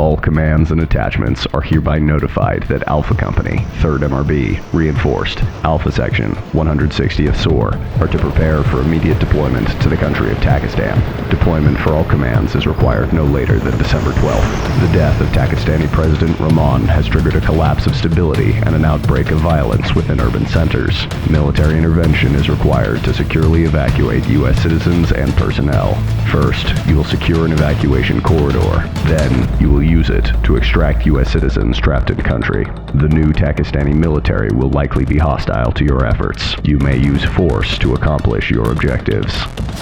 All commands and attachments are hereby notified that Alpha Company, 3rd MRB, reinforced, Alpha Section, 160th SOAR, are to prepare for immediate deployment to the country of Pakistan. Deployment for all commands is required no later than December 12th. The death of Pakistani President Rahman has triggered a collapse of stability and an outbreak of violence within urban centers. Military intervention is required to securely evacuate U.S. citizens and personnel. First, you will secure an evacuation corridor. Then, you will use it to extract U.S. citizens trapped in country. The new Pakistani military will likely be hostile to your efforts. You may use force to accomplish your objectives.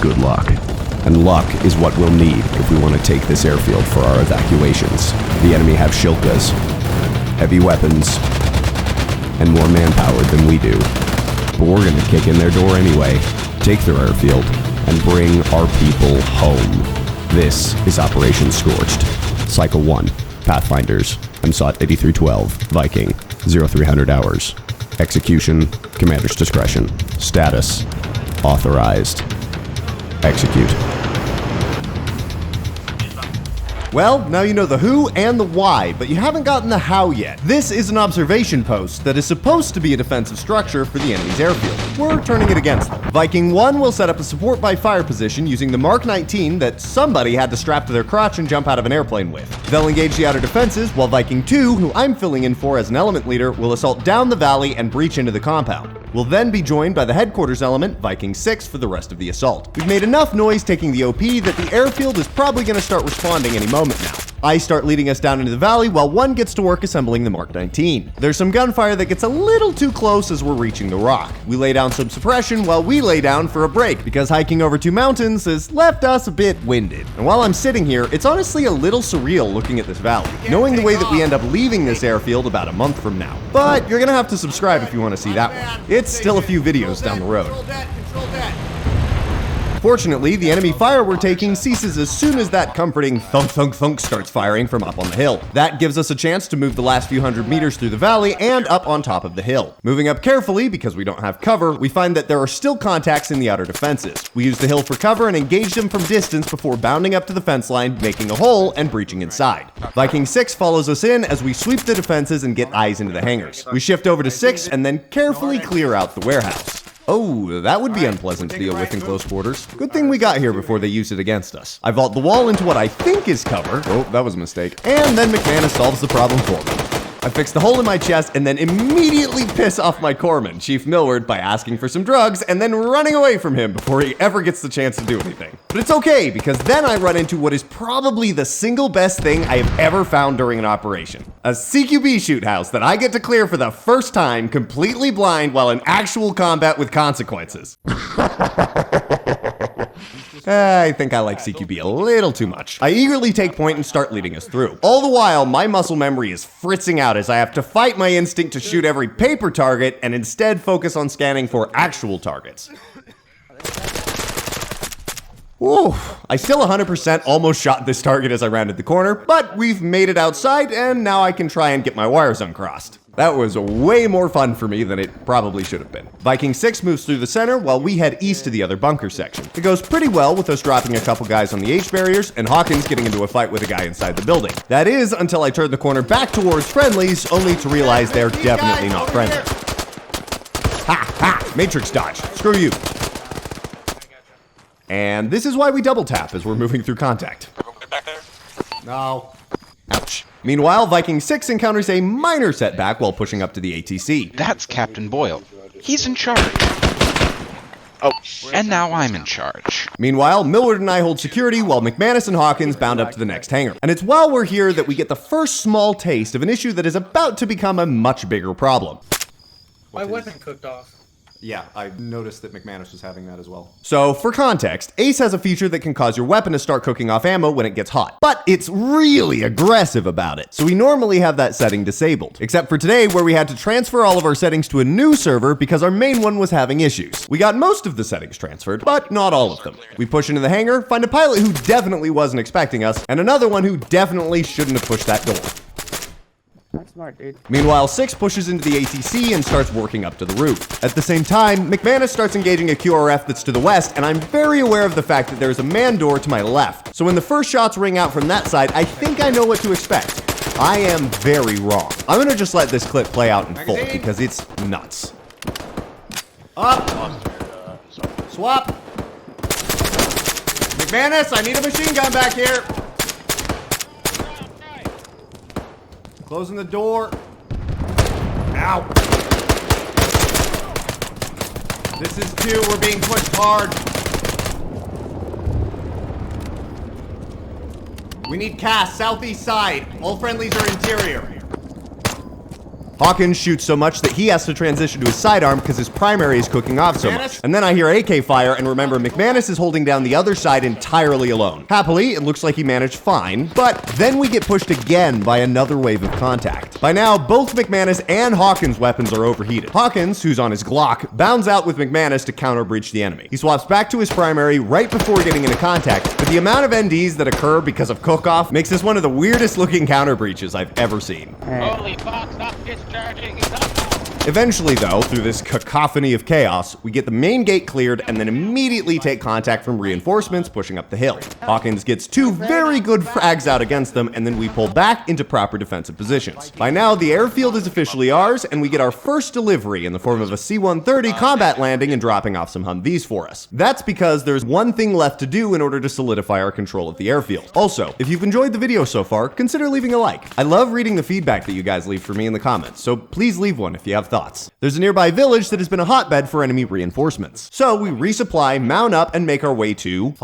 Good luck. And luck is what we'll need if we want to take this airfield for our evacuations. The enemy have shilkas, heavy weapons, and more manpower than we do. But we're gonna kick in their door anyway, take their airfield, and bring our people home. This is Operation Scorched. Cycle 1, Pathfinders, MSOT 8312, Viking, 0300 hours. Execution, Commander's discretion. Status, authorized. Execute. Well, now you know the who and the why, but you haven't gotten the how yet. This is an observation post that is supposed to be a defensive structure for the enemy's airfield. We're turning it against them. Viking 1 will set up a support by fire position using the Mark 19 that somebody had to strap to their crotch and jump out of an airplane with. They'll engage the outer defenses, while Viking 2, who I'm filling in for as an element leader, will assault down the valley and breach into the compound. We'll then be joined by the headquarters element, Viking 6, for the rest of the assault. We've made enough noise taking the OP that the airfield is probably going to start responding any moment now. I start leading us down into the valley while 1 gets to work assembling the Mark 19. There's some gunfire that gets a little too close as we're reaching the rock. We lay down some suppression while we lay down for a break because hiking over 2 mountains has left us a bit winded. And while I'm sitting here, it's honestly a little surreal looking at this valley, knowing the way that we end up leaving this airfield about a month from now. But you're gonna have to subscribe if you want to see that one. It's still a few videos down the road. Fortunately, the enemy fire we're taking ceases as soon as that comforting thunk thunk thunk starts firing from up on the hill. That gives us a chance to move the last few hundred meters through the valley and up on top of the hill. Moving up carefully, because we don't have cover, we find that there are still contacts in the outer defenses. We use the hill for cover and engage them from distance before bounding up to the fence line, making a hole, and breaching inside. Viking 6 follows us in as we sweep the defenses and get eyes into the hangars. We shift over to 6 and then carefully clear out the warehouse. Oh, that would be unpleasant to deal with in close quarters. Good thing we got here before they use it against us. I vault the wall into what I think is cover. Oh, that was a mistake. And then McManus solves the problem for me. I fix the hole in my chest and then immediately piss off my corpsman, Chief Millward, by asking for some drugs and then running away from him before he ever gets the chance to do anything. But it's okay, because then I run into what is probably the single best thing I have ever found during an operation. A CQB shoot house that I get to clear for the first time completely blind while in actual combat with consequences. I think I like CQB a little too much. I eagerly take point and start leading us through. All the while, my muscle memory is fritzing out as I have to fight my instinct to shoot every paper target and instead focus on scanning for actual targets. Whew, I still 100% almost shot this target as I rounded the corner, but we've made it outside and now I can try and get my wires uncrossed. That was way more fun for me than it probably should have been. Viking 6 moves through the center while we head east to the other bunker section. It goes pretty well with us dropping a couple guys on the H barriers and Hawkins getting into a fight with a guy inside the building. That is until I turn the corner back towards friendlies, only to realize they're definitely not friendly. Ha ha! Matrix dodge. Screw you. And this is why we double tap as we're moving through contact. No. Ouch. Meanwhile, Viking 6 encounters a minor setback while pushing up to the ATC. That's Captain Boyle. He's in charge. Oh, and now I'm in charge. Meanwhile, Millward and I hold security while McManus and Hawkins bound up to the next hangar. And it's while we're here that we get the first small taste of an issue that is about to become a much bigger problem. My weapon cooked off. Yeah, I noticed that McManus was having that as well. So, for context, Ace has a feature that can cause your weapon to start cooking off ammo when it gets hot. But it's really aggressive about it, so we normally have that setting disabled. Except for today, where we had to transfer all of our settings to a new server because our main one was having issues. We got most of the settings transferred, but not all of them. We push into the hangar, find a pilot who definitely wasn't expecting us, and another one who definitely shouldn't have pushed that door. Smart, dude. Meanwhile, 6 pushes into the ATC and starts working up to the roof. At the same time, McManus starts engaging a QRF that's to the west, and I'm very aware of the fact that there's a man door to my left. So when the first shots ring out from that side, I think I know what to expect. I am very wrong. I'm gonna just let this clip play out in full because it's nuts. Up! Swap! McManus, I need a machine gun back here! Closing the door. Ow! This is 2, we're being pushed hard. We need CAS, southeast side. All friendlies are interior. Hawkins shoots so much that he has to transition to his sidearm because his primary is cooking off so much. And then I hear AK fire and remember McManus is holding down the other side entirely alone. Happily, it looks like he managed fine, but then we get pushed again by another wave of contact. By now, both McManus and Hawkins' weapons are overheated. Hawkins, who's on his Glock, bounds out with McManus to counter breach the enemy. He swaps back to his primary right before getting into contact, but the amount of NDs that occur because of cook-off makes this one of the weirdest looking counter breaches I've ever seen. Holy fuck, stop discharging. Eventually, though, through this cacophony of chaos, we get the main gate cleared and then immediately take contact from reinforcements pushing up the hill. Hawkins gets 2 very good frags out against them, and then we pull back into proper defensive positions. By now, the airfield is officially ours, and we get our first delivery in the form of a C-130 combat landing and dropping off some Humvees for us. That's because there's one thing left to do in order to solidify our control of the airfield. Also, if you've enjoyed the video so far, consider leaving a like. I love reading the feedback that you guys leave for me in the comments, so please leave one if you have thoughts. There's a nearby village that has been a hotbed for enemy reinforcements. So we resupply, mount up, and make our way to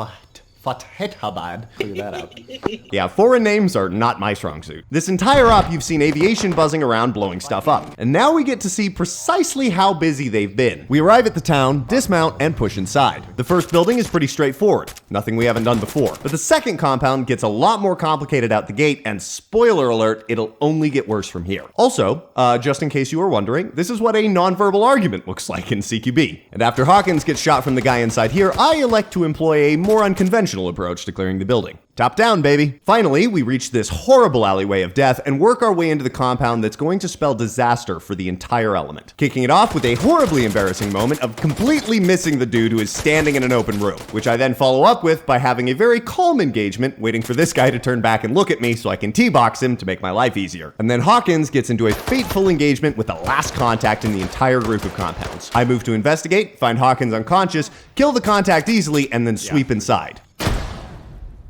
Fathetabad. Clear that out. Yeah, foreign names are not my strong suit. This entire op, you've seen aviation buzzing around, blowing stuff up. And now we get to see precisely how busy they've been. We arrive at the town, dismount, and push inside. The first building is pretty straightforward. Nothing we haven't done before. But the second compound gets a lot more complicated out the gate, and spoiler alert, it'll only get worse from here. Also, just in case you were wondering, this is what a nonverbal argument looks like in CQB. And after Hawkins gets shot from the guy inside here, I elect to employ a more unconventional approach to clearing the building. Top down, baby. Finally, we reach this horrible alleyway of death and work our way into the compound that's going to spell disaster for the entire element. Kicking it off with a horribly embarrassing moment of completely missing the dude who is standing in an open room, which I then follow up with by having a very calm engagement, waiting for this guy to turn back and look at me so I can T-box him to make my life easier. And then Hawkins gets into a fateful engagement with the last contact in the entire group of compounds. I move to investigate, find Hawkins unconscious, kill the contact easily, and then sweep inside.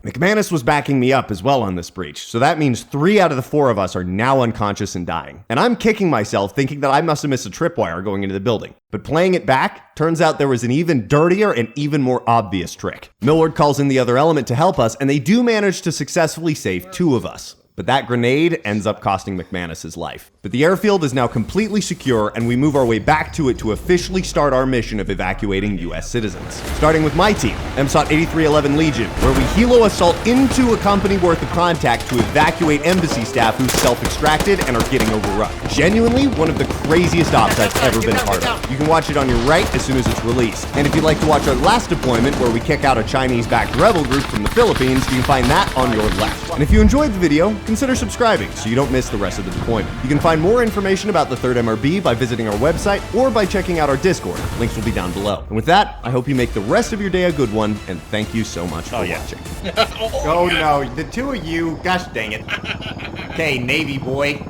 McManus was backing me up as well on this breach, so that means 3 out of the 4 of us are now unconscious and dying. And I'm kicking myself thinking that I must have missed a tripwire going into the building. But playing it back, turns out there was an even dirtier and even more obvious trick. Millward calls in the other element to help us, and they do manage to successfully save 2 of us. But that grenade ends up costing McManus his life. But the airfield is now completely secure, and we move our way back to it to officially start our mission of evacuating US citizens. Starting with my team, MSOT 8311 Legion, where we helo assault into a company worth of contact to evacuate embassy staff who's self-extracted and are getting overrun. Genuinely one of the craziest ops I've ever been part of. You can watch it on your right as soon as it's released. And if you'd like to watch our last deployment, where we kick out a Chinese-backed rebel group from the Philippines, you can find that on your left. And if you enjoyed the video, consider subscribing so you don't miss the rest of the deployment. You can find more information about the 3rd MRB by visiting our website or by checking out our Discord. Links will be down below. And with that, I hope you make the rest of your day a good one, and thank you so much for watching. Oh no, the 2 of you, gosh dang it. Okay, Navy boy.